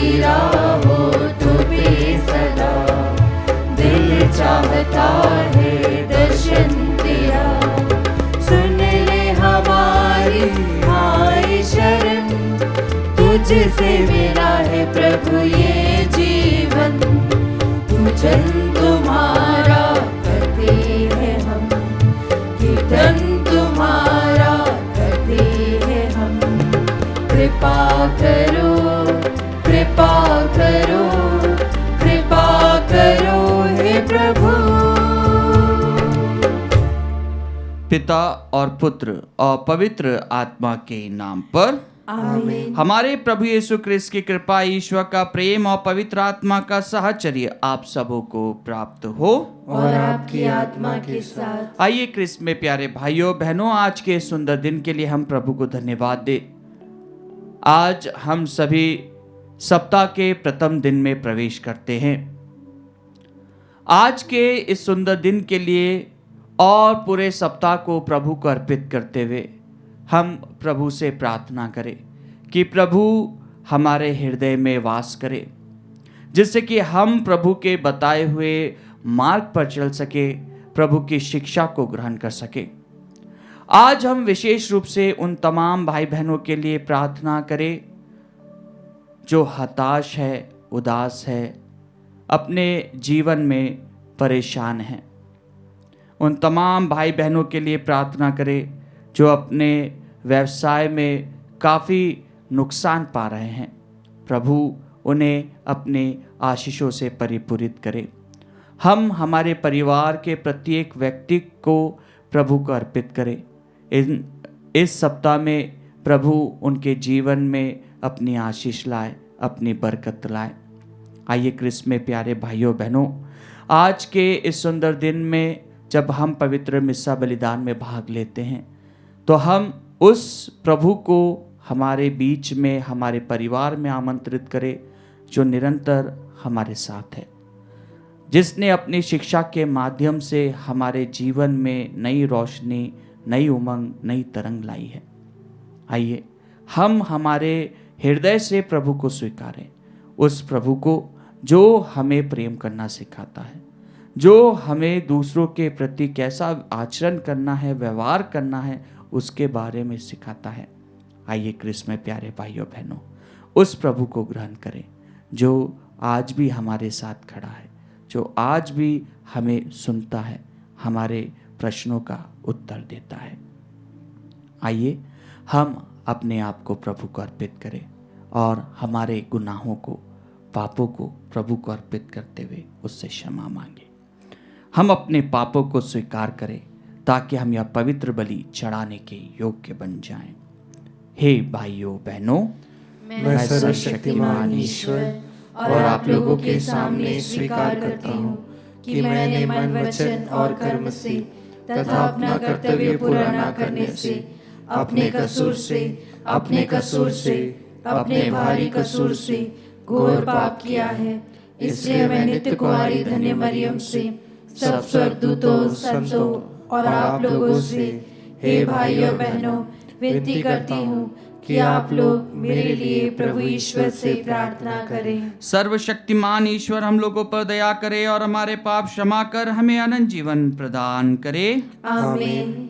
तेरा हो तो बेसदा, दिल चाहता है दर्शन तेरा। सुन ले हमारी हाय शरण, तुझसे मिला है प्रभु ये जीवन। पूजन तुम्हारा करते हैं हम, कीर्तन तुम्हारा करते हैं हम। कृपा करो, कृपा करो, कृपा करो हे प्रभु। पिता और पुत्र और पवित्र आत्मा के नाम पर आमीन। हमारे प्रभु यीशु क्रिस्त की कृपा, ईश्वर का प्रेम और पवित्र आत्मा का साहचर्य आप सबों को प्राप्त हो और आपकी आत्मा के साथ। आइए क्रिस्त में प्यारे भाइयों बहनों, आज के सुंदर दिन के लिए हम प्रभु को धन्यवाद दे। आज हम सभी सप्ताह के प्रथम दिन में प्रवेश करते हैं। आज के इस सुंदर दिन के लिए और पूरे सप्ताह को प्रभु को अर्पित करते हुए हम प्रभु से प्रार्थना करें कि प्रभु हमारे हृदय में वास करे, जिससे कि हम प्रभु के बताए हुए मार्ग पर चल सके, प्रभु की शिक्षा को ग्रहण कर सके। आज हम विशेष रूप से उन तमाम भाई बहनों के लिए प्रार्थना करें जो हताश है, उदास है, अपने जीवन में परेशान हैं। उन तमाम भाई बहनों के लिए प्रार्थना करें जो अपने व्यवसाय में काफ़ी नुकसान पा रहे हैं। प्रभु उन्हें अपने आशीषों से परिपूरित करे। हम हमारे परिवार के प्रत्येक व्यक्ति को प्रभु को अर्पित करें। इस सप्ताह में प्रभु उनके जीवन में अपनी आशीष लाए, अपनी बरकत लाए। आइए क्रिस्त में प्यारे भाइयों बहनों, आज के इस सुंदर दिन में जब हम पवित्र मिस्सा बलिदान में भाग लेते हैं तो हम उस प्रभु को हमारे बीच में, हमारे परिवार में आमंत्रित करें जो निरंतर हमारे साथ है, जिसने अपनी शिक्षा के माध्यम से हमारे जीवन में नई रोशनी, नई उमंग, नई तरंग लाई है। आइए हम हमारे हृदय से प्रभु को स्वीकारें, उस प्रभु को जो हमें प्रेम करना सिखाता है, जो हमें दूसरों के प्रति कैसा आचरण करना है, व्यवहार करना है, उसके बारे में सिखाता है। आइए क्रिस्त में प्यारे भाइयों बहनों, उस प्रभु को ग्रहण करें जो आज भी हमारे साथ खड़ा है, जो आज भी हमें सुनता है, हमारे प्रश्नों का उत्तर देता है। आइए हम अपने आप को प्रभु को अर्पित करें और हमारे गुनाहों को, पापों को प्रभु को अर्पित करते हुए उससे क्षमा मांगे। हम अपने पापों को स्वीकार करें ताकि हम यह पवित्र बलि चढ़ाने के योग्य बन जाएं। हे भाइयों बहनों, मैं सर्वशक्तिमान ईश्वर और आप लोगों के सामने स्वीकार करता हूँ कि मैंने मन, वचन और कर्म से तथा अपना कर्तव्य पूरा न करने से, अपने कसूर से, अपने भारी कसूर से घोर पाप किया है। इसलिए मैं नित्य कुमारी धन्य मरियम से, सब स्वर्गदूतों, संतों और आप लोगों से, हे भाइयों बहनों, विनती करती हूँ कि आप लोग मेरे लिए प्रभु ईश्वर से प्रार्थना करें। सर्वशक्तिमान ईश्वर हम लोगों पर दया करे और हमारे पाप क्षमा कर हमें अनंत जीवन प्रदान करे। आमीन।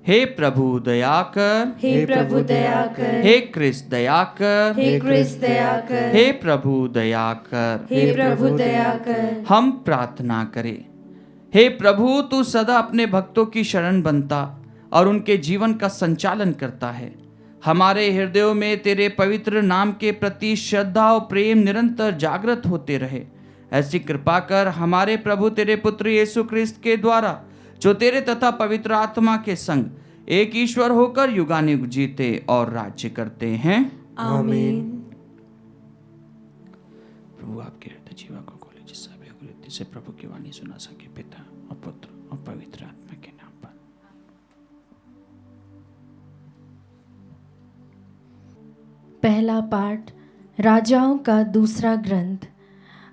हे प्रभु दया कर, हे प्रभु दया कर, हे क्रिस्त दया कर, हे क्रिस्त दया कर, हे प्रभु दया कर। हे प्रभु दया कर। हम प्रार्थना करें। हे प्रभु, तू सदा अपने भक्तों की शरण बनता और उनके जीवन का संचालन करता है। हमारे हृदयों में तेरे पवित्र नाम के प्रति श्रद्धा और प्रेम निरंतर जागृत होते रहे। ऐसी कृपा कर हमारे प्रभु तेरे पुत्र यीशु क्रिस्त के द्वारा, जो तेरे तथा पवित्र आत्मा के संग एक ईश्वर होकर युगानुयुग जीते और राज्य करते हैं। आमीन। प्रभु आपके हृदय जीवा को खोले, जिससे से प्रभु की वाणी सुना सके, पिता और पुत्र और पवित्र आत्मा के नाम पर। पहला पाठ राजाओं का दूसरा ग्रंथ,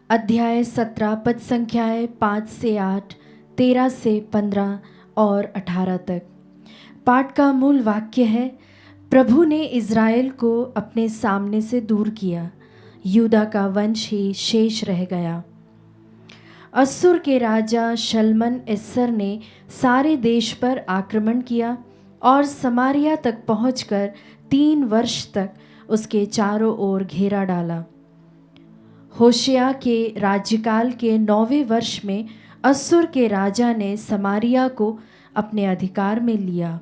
अध्याय 17, पद संख्याएं 5 से 8, 13 से 15 और 18 तक। पाठ का मूल वाक्य है, प्रभु ने इज़राइल को अपने सामने से दूर किया, यूदा का वंश ही शेष रह गया। अस्सुर के राजा शल्मन एस्सर ने सारे देश पर आक्रमण किया और समारिया तक पहुंचकर 3 वर्ष तक उसके चारों ओर घेरा डाला। होशिया के राज्यकाल के 9वें वर्ष में अस्सुर के राजा ने समारिया को अपने अधिकार में लिया।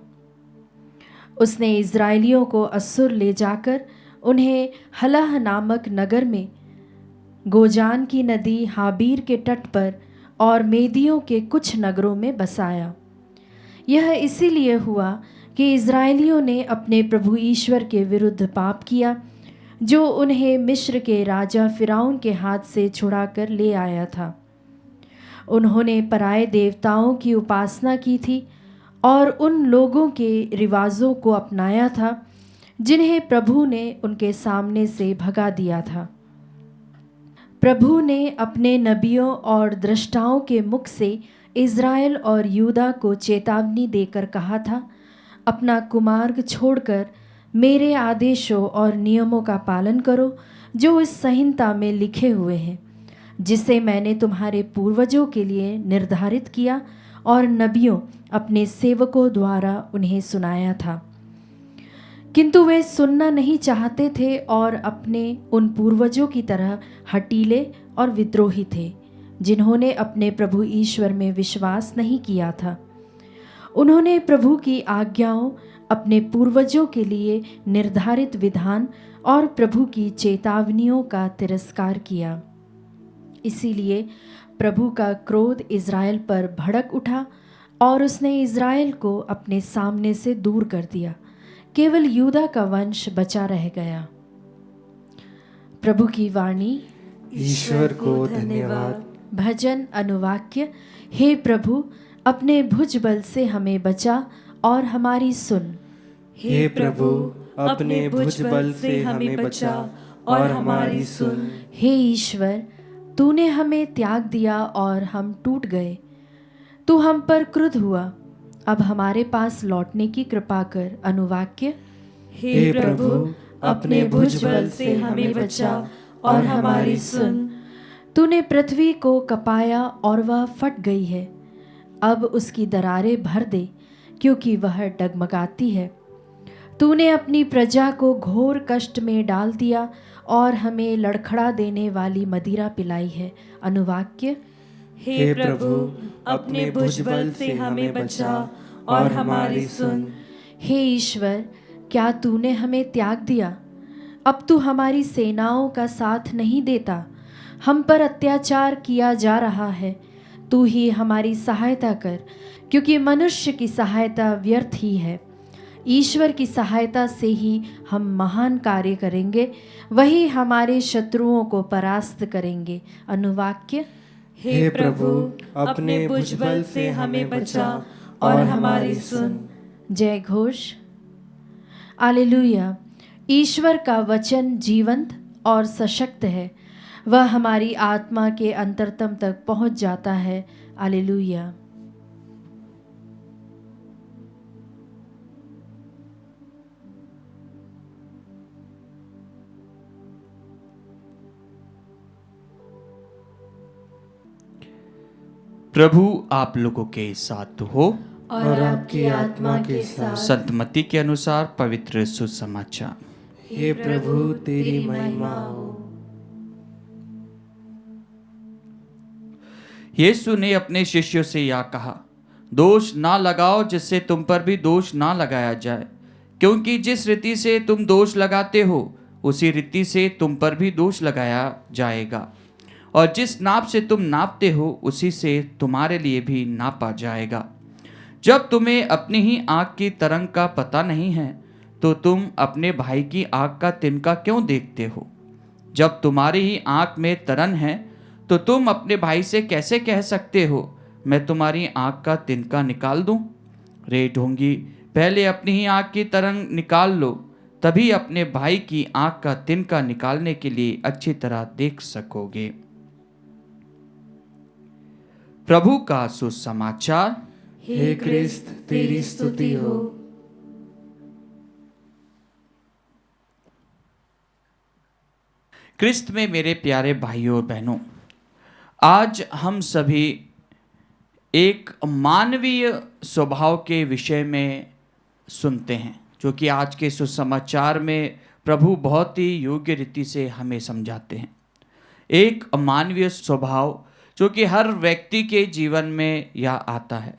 उसने इज़राइलियों को अस्सुर ले जाकर उन्हें हलह नामक नगर में, गोजान की नदी हाबीर के तट पर और मेदियों के कुछ नगरों में बसाया। यह इसीलिए हुआ कि इज़राइलियों ने अपने प्रभु ईश्वर के विरुद्ध पाप किया, जो उन्हें मिस्र के राजा फिरौन के हाथ से छुड़ाकर ले आया था। उन्होंने पराए देवताओं की उपासना की थी और उन लोगों के रिवाजों को अपनाया था जिन्हें प्रभु ने उनके सामने से भगा दिया था। प्रभु ने अपने नबियों और दृष्टाओं के मुख से इज़राइल और यूदा को चेतावनी देकर कहा था, अपना कुमार्ग छोड़कर मेरे आदेशों और नियमों का पालन करो जो इस संहिता में लिखे हुए हैं, जिसे मैंने तुम्हारे पूर्वजों के लिए निर्धारित किया और नबियों अपने सेवकों द्वारा उन्हें सुनाया था। किंतु वे सुनना नहीं चाहते थे और अपने उन पूर्वजों की तरह हठीले और विद्रोही थे, जिन्होंने अपने प्रभु ईश्वर में विश्वास नहीं किया था। उन्होंने प्रभु की आज्ञाओं, अपने पूर्वजों के लिए निर्धारित विधान और प्रभु की चेतावनियों का तिरस्कार किया। इसीलिए प्रभु का क्रोध इज़राइल पर भड़क उठा और उसने इज़राइल को अपने सामने से दूर कर दिया। केवल यूदा का वंश बचा रह गया। प्रभु की वाणी। ईश्वर को धन्यवाद। भजन अनुवाक्य। हे प्रभु, अपने भुजबल से हमें बचा और हमारी सुन। हे प्रभु, अपने भुजबल से हमें बचा और हमारी सुन। हे ईश्वर, तूने हमें त्याग दिया और हम टूट गए। तू हम पर क्रुद्ध हुआ, अब हमारे पास लौटने की कृपा कर। अनुवाक्य। हे प्रभु, अपने भुजबल से हमें बचा और हमारी सुन। तूने पृथ्वी को कपाया और वह फट गई है, अब उसकी दरारें भर दे, क्योंकि वह डगमगाती है। तूने अपनी प्रजा को घोर कष्ट में डाल दिया और हमें लड़खड़ा देने वाली मदिरा पिलाई है। अनुवाक्य। हे प्रभु, अपने भुजबल से हमें बचा और हमारी सुन। हे ईश्वर, क्या तूने हमें त्याग दिया? अब तू हमारी सेनाओं का साथ नहीं देता। हम पर अत्याचार किया जा रहा है, तू ही हमारी सहायता कर, क्योंकि मनुष्य की सहायता व्यर्थ ही है। ईश्वर की सहायता से ही हम महान कार्य करेंगे, वही हमारे शत्रुओं को परास्त करेंगे। अनुवाक्य। हे प्रभु, अपने भुजबल से हमें बचा और हमारी सुन। जय घोष। हालेलुया। ईश्वर का वचन जीवंत और सशक्त है, वह हमारी आत्मा के अंतरतम तक पहुंच जाता है। हालेलुया। प्रभु आप लोगों के साथ हो और आपकी आत्मा के साथ। संत मत्ती के अनुसार पवित्र सुसमाचार। हे प्रभु, तेरी महिमा हो। यीशु ने अपने शिष्यों से यह कहा, दोष ना लगाओ जिससे तुम पर भी दोष ना लगाया जाए, क्योंकि जिस रीति से तुम दोष लगाते हो उसी रीति से तुम पर भी दोष लगाया जाएगा, और जिस नाप से तुम नापते हो उसी से तुम्हारे लिए भी नापा जाएगा। जब तुम्हें अपनी ही आँख की तरंग का पता नहीं है तो तुम अपने भाई की आँख का तिनका क्यों देखते हो? जब तुम्हारी ही आँख में तरन है तो तुम अपने भाई से कैसे कह सकते हो, मैं तुम्हारी आँख का तिनका निकाल दूं? रे ढोंगी, पहले अपनी ही आँख की तरंग निकाल लो, तभी अपने भाई की आँख का तिनका निकालने के लिए अच्छी तरह देख सकोगे। प्रभु का सुसमाचार। हे क्रिस्त, तेरी स्तुति हो। क्रिस्त में मेरे प्यारे भाइयों और बहनों, आज हम सभी एक मानवीय स्वभाव के विषय में सुनते हैं, जो कि आज के सुसमाचार में प्रभु बहुत ही योग्य रीति से हमें समझाते हैं। एक मानवीय स्वभाव जो कि हर व्यक्ति के जीवन में यह आता है,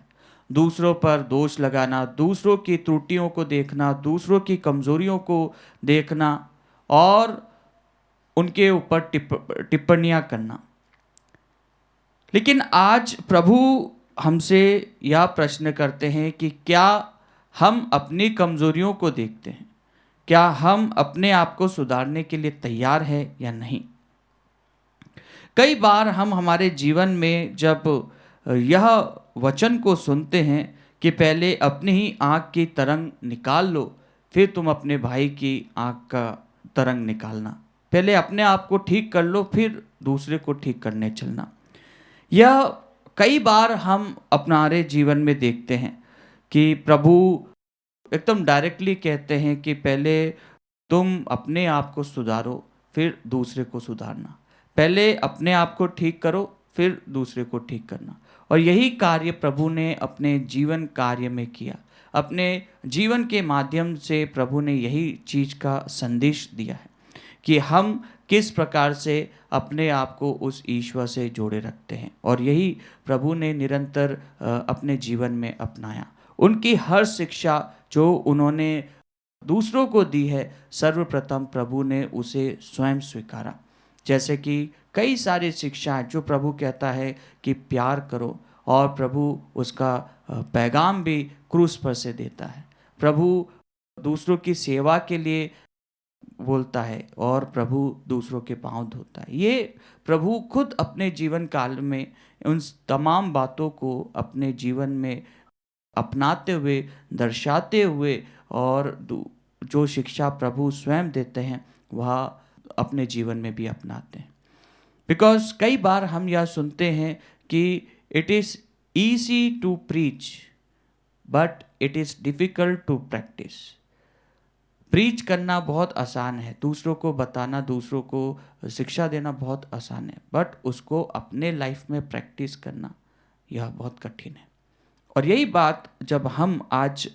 दूसरों पर दोष लगाना, दूसरों की त्रुटियों को देखना, दूसरों की कमजोरियों को देखना और उनके ऊपर टिप्पणियां करना। लेकिन आज प्रभु हमसे यह प्रश्न करते हैं कि क्या हम अपनी कमजोरियों को देखते हैं? क्या हम अपने आप को सुधारने के लिए तैयार हैं या नहीं? कई बार हम हमारे जीवन में जब यह वचन को सुनते हैं कि पहले अपनी ही आँख की तरंग निकाल लो, फिर तुम अपने भाई की आँख का तरंग निकालना। पहले अपने आप को ठीक कर लो, फिर दूसरे को ठीक करने चलना। यह कई बार हम अपनारे जीवन में देखते हैं कि प्रभु एकदम डायरेक्टली कहते हैं कि पहले तुम अपने आप को सुधारो, फिर दूसरे को सुधारना। पहले अपने आप को ठीक करो, फिर दूसरे को ठीक करना। और यही कार्य प्रभु ने अपने जीवन कार्य में किया। अपने जीवन के माध्यम से प्रभु ने यही चीज़ का संदेश दिया है कि हम किस प्रकार से अपने आप को उस ईश्वर से जोड़े रखते हैं। और यही प्रभु ने निरंतर अपने जीवन में अपनाया। उनकी हर शिक्षा जो उन्होंने दूसरों को दी है, सर्वप्रथम प्रभु ने उसे स्वयं स्वीकारा। जैसे कि कई सारी शिक्षाएं जो प्रभु कहता है कि प्यार करो, और प्रभु उसका पैगाम भी क्रूस पर से देता है। प्रभु दूसरों की सेवा के लिए बोलता है और प्रभु दूसरों के पांव धोता है। ये प्रभु खुद अपने जीवन काल में उन तमाम बातों को अपने जीवन में अपनाते हुए, दर्शाते हुए, और जो शिक्षा प्रभु स्वयं देते हैं वह अपने जीवन में भी अपनाते हैं। बिकॉज कई बार हम यह सुनते हैं कि it is easy to preach but it is difficult to practice. Preach करना बहुत आसान है, दूसरों को बताना, दूसरों को शिक्षा देना बहुत आसान है, बट उसको अपने लाइफ में प्रैक्टिस करना यह बहुत कठिन है। और यही बात जब हम आज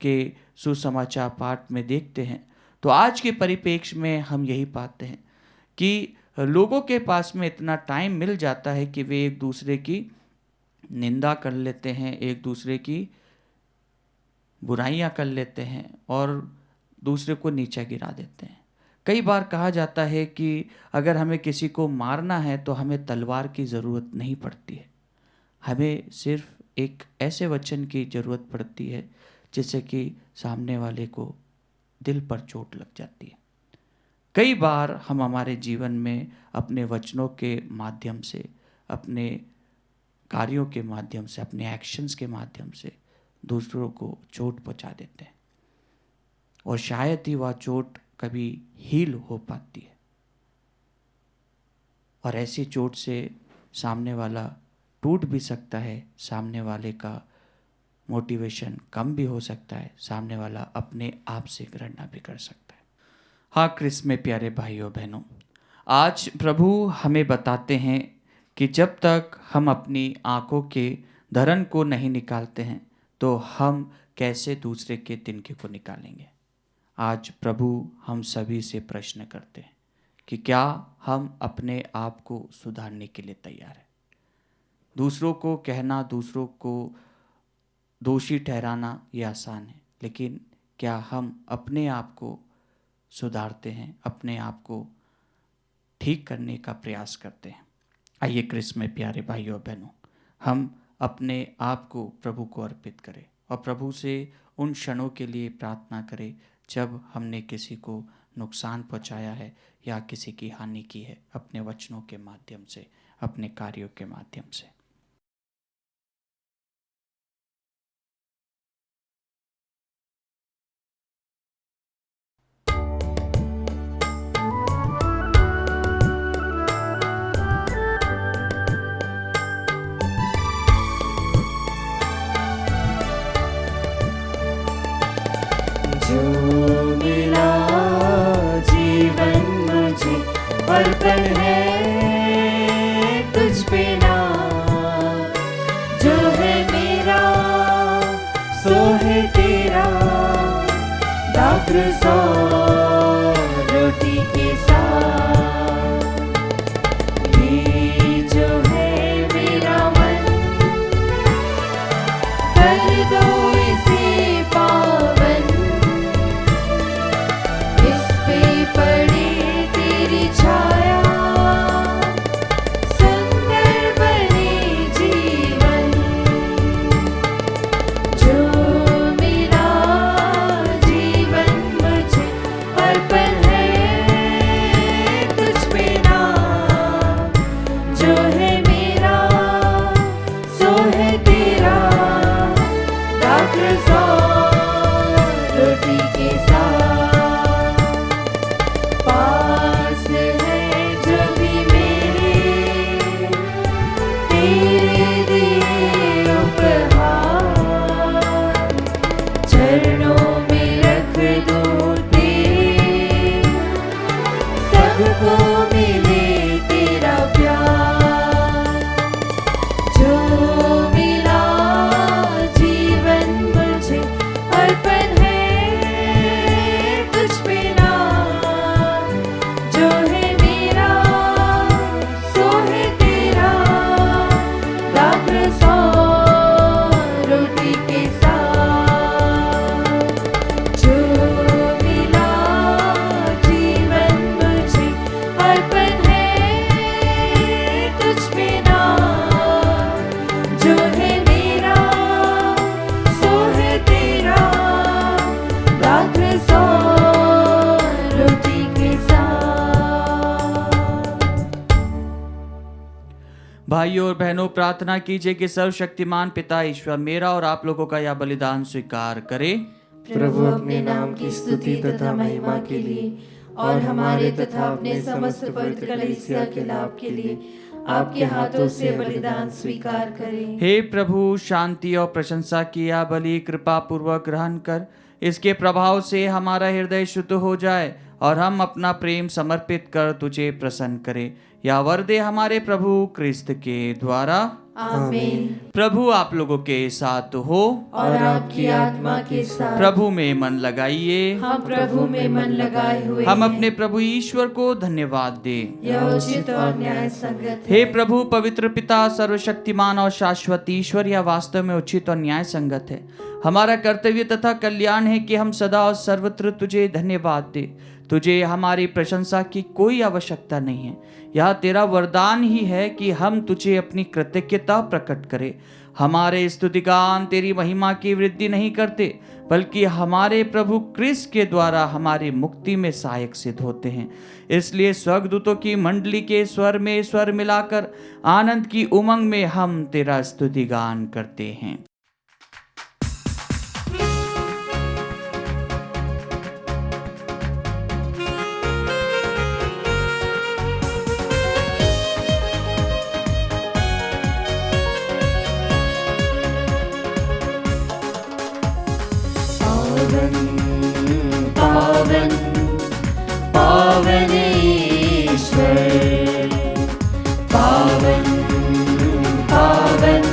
के सुसमाचार पाठ में देखते हैं तो आज के परिप्रेक्ष्य में हम यही पाते हैं कि लोगों के पास में इतना टाइम मिल जाता है कि वे एक दूसरे की निंदा कर लेते हैं, एक दूसरे की बुराइयां कर लेते हैं और दूसरे को नीचा गिरा देते हैं। कई बार कहा जाता है कि अगर हमें किसी को मारना है तो हमें तलवार की ज़रूरत नहीं पड़ती है, हमें सिर्फ एक ऐसे वचन की ज़रूरत पड़ती है जिससे कि सामने वाले को दिल पर चोट लग जाती है। कई बार हम हमारे जीवन में अपने वचनों के माध्यम से, अपने कार्यों के माध्यम से, अपने एक्शंस के माध्यम से दूसरों को चोट पहुंचा देते हैं, और शायद ही वह चोट कभी हील हो पाती है। और ऐसी चोट से सामने वाला टूट भी सकता है, सामने वाले का मोटिवेशन कम भी हो सकता है, सामने वाला अपने आप से घृणा भी कर सकता है। हाँ, क्रिस्त में प्यारे भाइयों बहनों, आज प्रभु हमें बताते हैं कि जब तक हम अपनी आँखों के धरन को नहीं निकालते हैं तो हम कैसे दूसरे के तिनके को निकालेंगे। आज प्रभु हम सभी से प्रश्न करते हैं कि क्या हम अपने आप को सुधारने के लिए तैयार हैं। दूसरों को कहना, दूसरों को दोषी ठहराना ये आसान है, लेकिन क्या हम अपने आप को सुधारते हैं, अपने आप को ठीक करने का प्रयास करते हैं। आइए क्रिस्त में प्यारे भाइयों बहनों, हम अपने आप को प्रभु को अर्पित करें और प्रभु से उन क्षणों के लिए प्रार्थना करें जब हमने किसी को नुकसान पहुंचाया है या किसी की हानि की है, अपने वचनों के माध्यम से, अपने कार्यों के माध्यम से। जो मिला जीवन मुझे है तुझ पे नाम, जो है मेरा सो है तेरा, दाख सौ रोटी के साथ। ये जो है मेरा मन, कर दो इसे पावन, इस पे पड़े तेरी छाया, सुंदर बने जीवन। जो मेरा जीवन मुझे अर्पण है तुझ पे नाम, जो है मेरा सो है तेरा, दाख सौ रोटी के साथ। पास है जो भी मेरे तेरे दिए उपहार, चरणों में रख दो तेरे, सबको मिले तेरा प्यार। जो मिला जीवन मुझे अर्पण है तुझ पे नाम, जो है मेरा सो है तेरा, दाख सौ रोटी के साथ। जो मिला जीवन मुझे अर्पण है तुझ पे नाम, जो है मेरा सो है तेरा, दाख सौ रोटी के साथ। भाइयों और बहनों, प्रार्थना कीजिए कि सर्वशक्तिमान पिता ईश्वर मेरा और आप लोगों का यह बलिदान स्वीकार करे। प्रभु अपने नाम की स्तुति तथा महिमा के लिए और हमारे तथा अपने समस्त पवित्र कलीसिया के लाभ के लिए आपके हाथों से बलिदान स्वीकार करें। हे प्रभु, शांति और प्रशंसा की यह बलि कृपा पूर्वक ग्रहण कर, इसके प्रभाव से हमारा हृदय शुद्ध हो जाए और हम अपना प्रेम समर्पित कर तुझे प्रसन्न करें। या वर दे हमारे प्रभु क्रिस्त के द्वारा। आमीन। प्रभु आप लोगों के साथ हो और आपकी आत्मा के साथ। प्रभु में मन लगाइए। हम प्रभु में मन लगाए हुए हम हैं। अपने प्रभु ईश्वर को धन्यवाद दे। यह उचित और न्याय संगत है। हे प्रभु पवित्र पिता सर्वशक्तिमान और शाश्वत ईश्वर, यह वास्तव में उचित और न्याय संगत है। हमारा कर्तव्य तथा कल्याण है कि हम सदा और सर्वत्र तुझे धन्यवाद दे। तुझे हमारी प्रशंसा की कोई आवश्यकता नहीं है। यह तेरा वरदान ही है कि हम तुझे अपनी कृतज्ञता प्रकट करें। हमारे स्तुतिगान तेरी महिमा की वृद्धि नहीं करते, बल्कि हमारे प्रभु क्रिस्त के द्वारा हमारी मुक्ति में सहायक सिद्ध होते हैं। इसलिए स्वर्गदूतों की मंडली के स्वर में स्वर मिलाकर आनंद की उमंग में हम तेरा स्तुतिगान करते हैं। पावन पावन ईश्वर, पावन पावन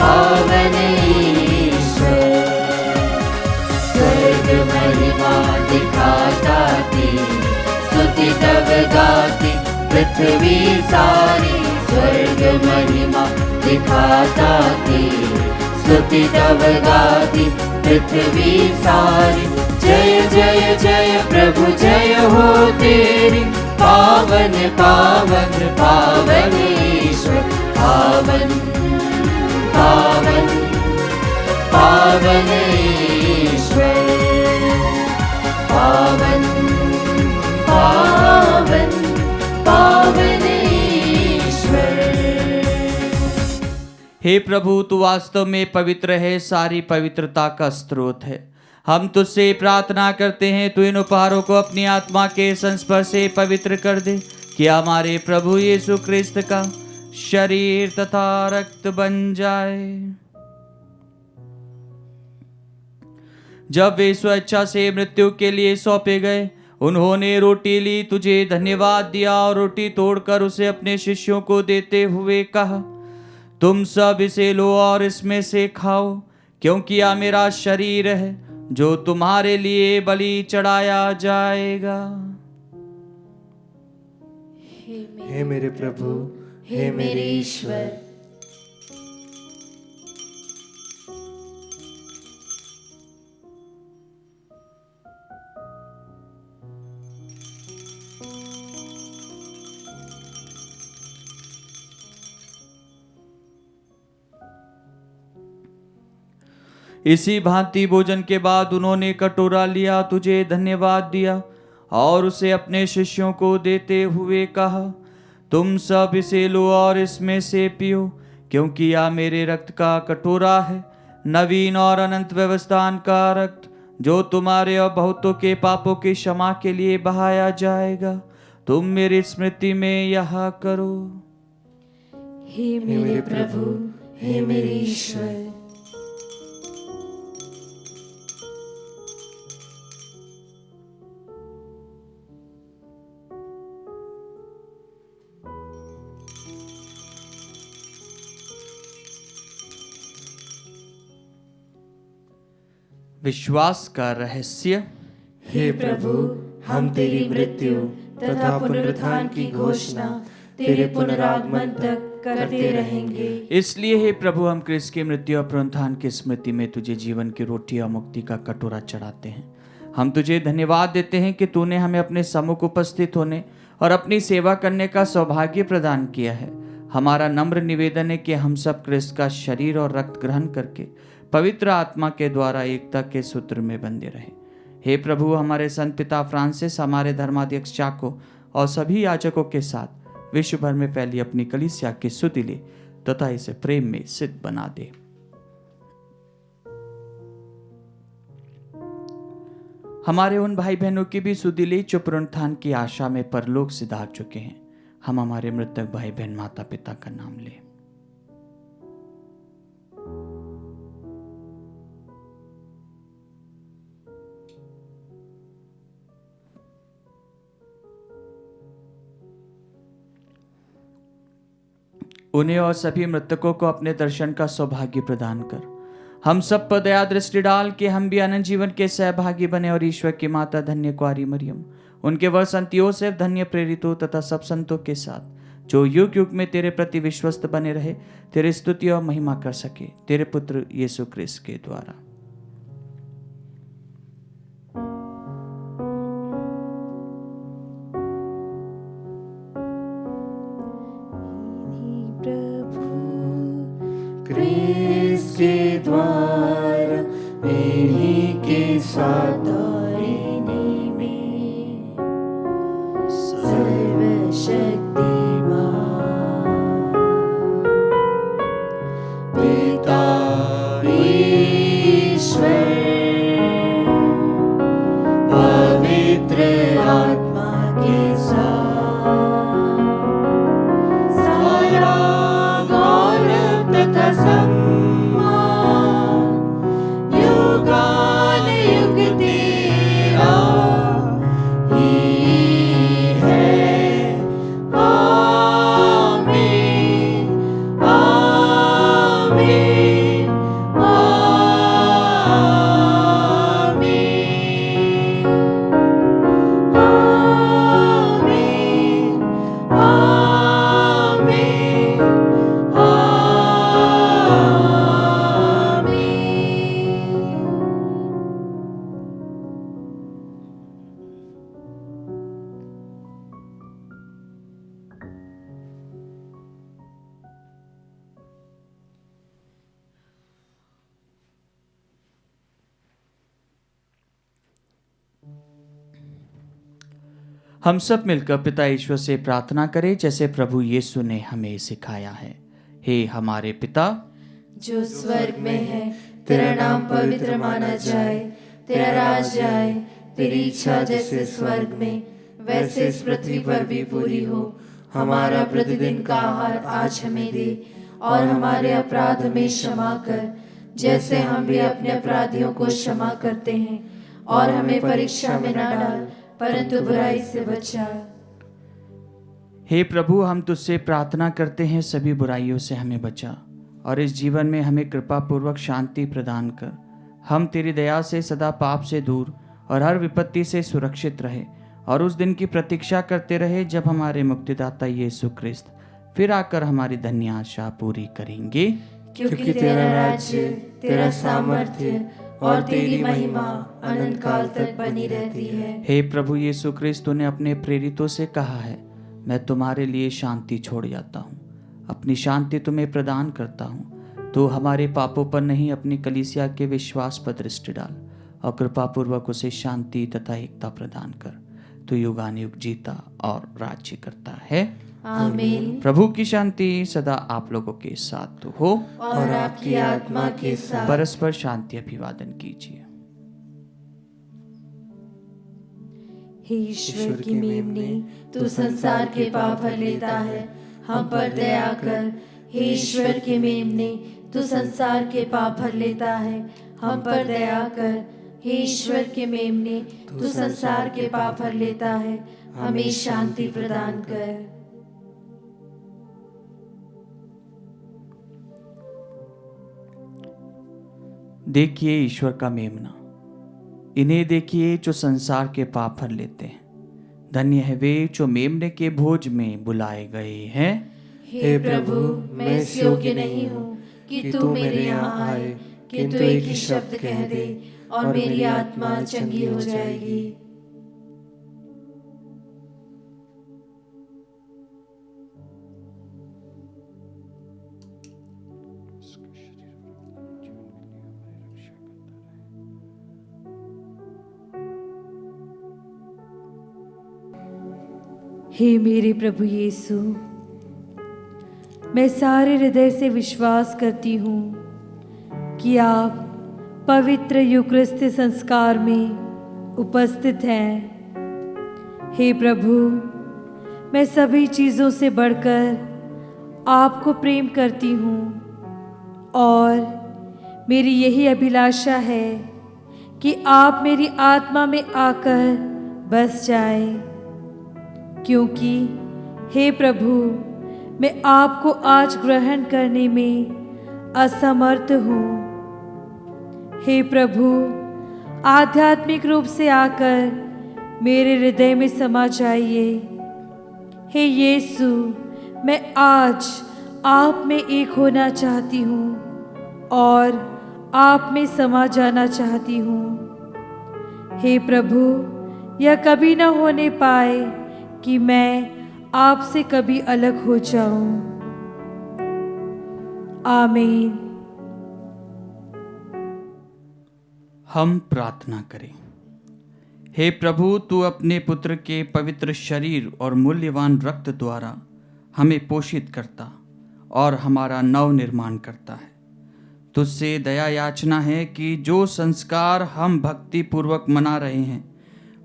पावन ईश्वर, स्वर्ग महिमा दिखाता तेरी, स्तुति तब गाती पृथ्वी सारी। स्वर्ग महिमा दिखाता तेरी, स्तुति तब गाती पृथ्वी सारी। जय जय जय प्रभु जय हो तेरी, पावन पावन पावन ईश्वर, पावन पावन पावन ईश्वर, पावन पावन पावन ईश्वर। हे प्रभु, तू वास्तव में पवित्र है, सारी पवित्रता का स्रोत है। हम तुझसे प्रार्थना करते हैं, तू इन उपहारों को अपनी आत्मा के संस्पर्श से पवित्र कर दे, कि हमारे प्रभु यीशु क्रिस्त का शरीर तथा रक्त बन जाए। जब वे स्वेच्छा से मृत्यु के लिए सौंपे गए, उन्होंने रोटी ली, तुझे धन्यवाद दिया और रोटी तोड़कर उसे अपने शिष्यों को देते हुए कहा, तुम सब इसे लो और इसमें से खाओ, क्योंकि यह मेरा शरीर है जो तुम्हारे लिए बलि चढ़ाया जाएगा। हे मेरे प्रभु, हे मेरे ईश्वर, इसी भांति भोजन के बाद उन्होंने कटोरा लिया, तुझे धन्यवाद दिया और उसे अपने शिष्यों को देते हुए कहा, तुम सब इसे लो और इसमें से पियो, क्योंकि यह मेरे रक्त का कटोरा है, नवीन और अनंत व्यवस्थान का रक्त, जो तुम्हारे और बहुतों के पापों की क्षमा के लिए बहाया जाएगा। तुम मेरी स्मृति में यह करो। हे मेरे प्रभु, हे मेरे ईश्वर। विश्वास का रहस्य। हे प्रभु, हम तेरी मृत्यु तथा पुनरुत्थान की घोषणा तेरे पुनरागमन तक करते रहेंगे। इसलिए हे प्रभु, हम क्रिस्त की मृत्यु और पुनरुत्थान की स्मृति में तुझे जीवन की रोटी और मुक्ति का कटोरा चढ़ाते हैं। हम तुझे धन्यवाद देते हैं कि तूने हमें अपने सम्मुख उपस्थित होने और अपनी सेवा करने का सौभाग्य प्रदान किया है। हमारा नम्र निवेदन है कि हम सब क्रिस्त का शरीर और रक्त ग्रहण करके पवित्र आत्मा के द्वारा एकता के सूत्र में बंधे रहे। हे प्रभु, हमारे संत पिता फ्रांसिस, हमारे धर्माध्यक्ष चाको और सभी याजकों के साथ विश्व भर में फैली अपनी कलीसिया की स्तुति ले तथा इसे प्रेम में सिद्ध बना दे। हमारे उन भाई बहनों की भी स्तुति ले जो पुनरुत्थान की आशा में परलोक सिधार चुके हैं। हम हमारे मृतक भाई बहन माता पिता का नाम लें। उन्हें और सभी मृतकों को अपने दर्शन का सौभाग्य प्रदान कर हम सब पर दया दृष्टि डाल के हम भी अनंत जीवन के सहभागी बने और ईश्वर की माता धन्य कुआरी मरियम, उनके वर संत योसेफ, धन्य प्रेरितों तथा सब संतों के साथ जो युग युग में तेरे प्रति विश्वस्त बने रहे, तेरी स्तुति और महिमा कर सके, तेरे पुत्र यीशु क्रिस्त के द्वारा। क्रिस्त के द्वारा इन्हीं के साथ इन्हीं में सर्वशक्तिमान पिता ईश्वर पवित्र आत्मा के साथ सारा गौरव तथा सम्मान युगानुयुग तेरा ही है। आमीन, आमीन, आमीन, आमीन, हम सब मिलकर पिता ईश्वर से प्रार्थना करें जैसे प्रभु यीशु ने हमें सिखाया है। हे हमारे पिता जो स्वर्ग में है, तेरा नाम पवित्र माना जाए, तेरा राज आए, तेरी इच्छा जैसे स्वर्ग में वैसे इस पृथ्वी पर भी पूरी हो। हमारा प्रतिदिन का आहार आज हमें दे और हमारे अपराध हमें क्षमा कर जैसे हम भी अपने अपराधियों को क्षमा करते हैं, और हमें परीक्षा में न डाल परंतु बुराई से बचा। हे प्रभु, हम तुझसे प्रार्थना करते हैं, सभी बुराइयों से हमें बचा और इस जीवन में हमें कृपा पूर्वक शांति प्रदान कर। हम तेरी दया से सदा पाप से दूर और हर विपत्ति से सुरक्षित रहे और उस दिन की प्रतीक्षा करते रहे जब हमारे मुक्तिदाता यीशु ख्रिस्त फिर आकर हमारी धन्य आशा पूरी करेंगे। क्योंकि तेरा राज्य, तेरा सामर्थ्य और तेरी महिमा अनंत काल तक बनी रहती है। हे प्रभु यीशु ख्रिस्त, तूने अपने प्रेरितों से कहा है, मैं तुम्हारे लिए शांति छोड़ जाता हूँ, अपनी शांति तुम्हें प्रदान करता हूँ। तो हमारे पापों पर नहीं, अपनी कलीसिया के विश्वास पर दृष्टि डाल और कृपा पूर्वक उसे शांति तथा एकता प्रदान कर। तो युगानुयुग जीता और राज्य करता है। आमीन। प्रभु की शांति सदा आप लोगों के साथ तो हो और आपकी आत्मा के साथ। परस्पर शांति अभिवादन कीजिए। हे ईश्वर की मेमने, तू संसार के पाप हर लेता है, हम पर दया कर। हे ईश्वर के मेमने, तू संसार के पाप हर लेता है, हम पर दया कर। हे ईश्वर के मेमने, तू संसार के पाप हर लेता है, हमें शांति प्रदान कर। देखिए ईश्वर का मेमना, इन्हें देखिए जो संसार के पाप हर लेते हैं। धन्य है वे जो मेमने के भोज में बुलाए गए हैं। हे प्रभु, मैं इस योग्य नहीं हूँ कि तू मेरे यहाँ आए, किंतु एक ही शब्द कह दे और मेरी आत्मा चंगी हो जाएगी। हे मेरे प्रभु यीशु, मैं सारे हृदय से विश्वास करती हूँ कि आप पवित्र यूकरिस्ती संस्कार में उपस्थित हैं। हे प्रभु, मैं सभी चीज़ों से बढ़कर आपको प्रेम करती हूँ और मेरी यही अभिलाषा है कि आप मेरी आत्मा में आकर बस जाएं, क्योंकि हे प्रभु, मैं आपको आज ग्रहण करने में असमर्थ हूँ। हे प्रभु, आध्यात्मिक रूप से आकर मेरे हृदय में समा जाइए। हे यीशु, मैं आज आप में एक होना चाहती हूँ और आप में समा जाना चाहती हूँ। हे प्रभु, यह कभी न होने पाए कि मैं आपसे कभी अलग हो जाऊं। आमीन। हम प्रार्थना करें। हे प्रभु, तू अपने पुत्र के पवित्र शरीर और मूल्यवान रक्त द्वारा हमें पोषित करता और हमारा नव निर्माण करता है। तुझसे दया याचना है कि जो संस्कार हम भक्ति पूर्वक मना रहे हैं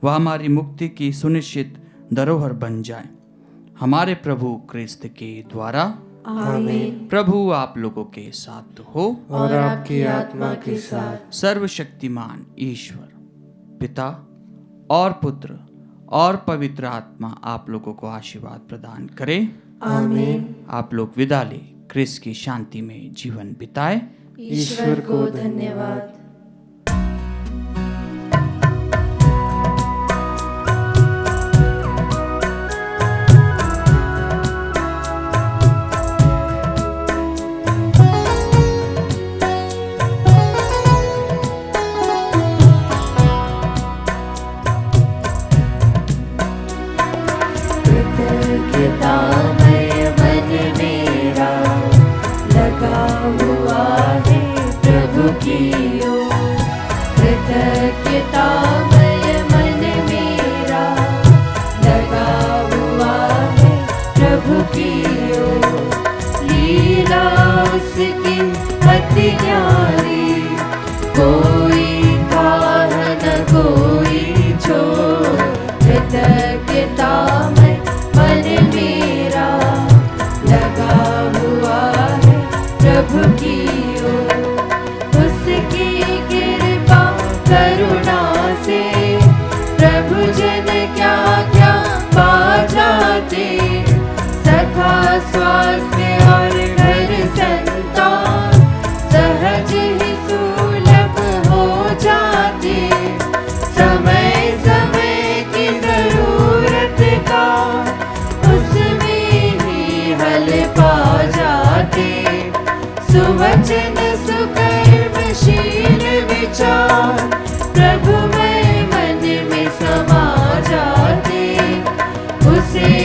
वह हमारी मुक्ति की सुनिश्चित धरोहर बन जाए, हमारे प्रभु क्रिस्त के द्वारा। आमीन। प्रभु आप लोगों के साथ हो और आपकी आत्मा के साथ। सर्वशक्तिमान ईश्वर पिता और पुत्र और पवित्र आत्मा आप लोगों को आशीर्वाद प्रदान करे। आमीन। आप लोग विदा ले क्रिस्त की शांति में जीवन बिताए। ईश्वर को धन्यवाद। उसकी कृपा करुणा से प्रभु जन वचन सुकर्मशील विचार प्रभु मैं मन में समा जाते, उसे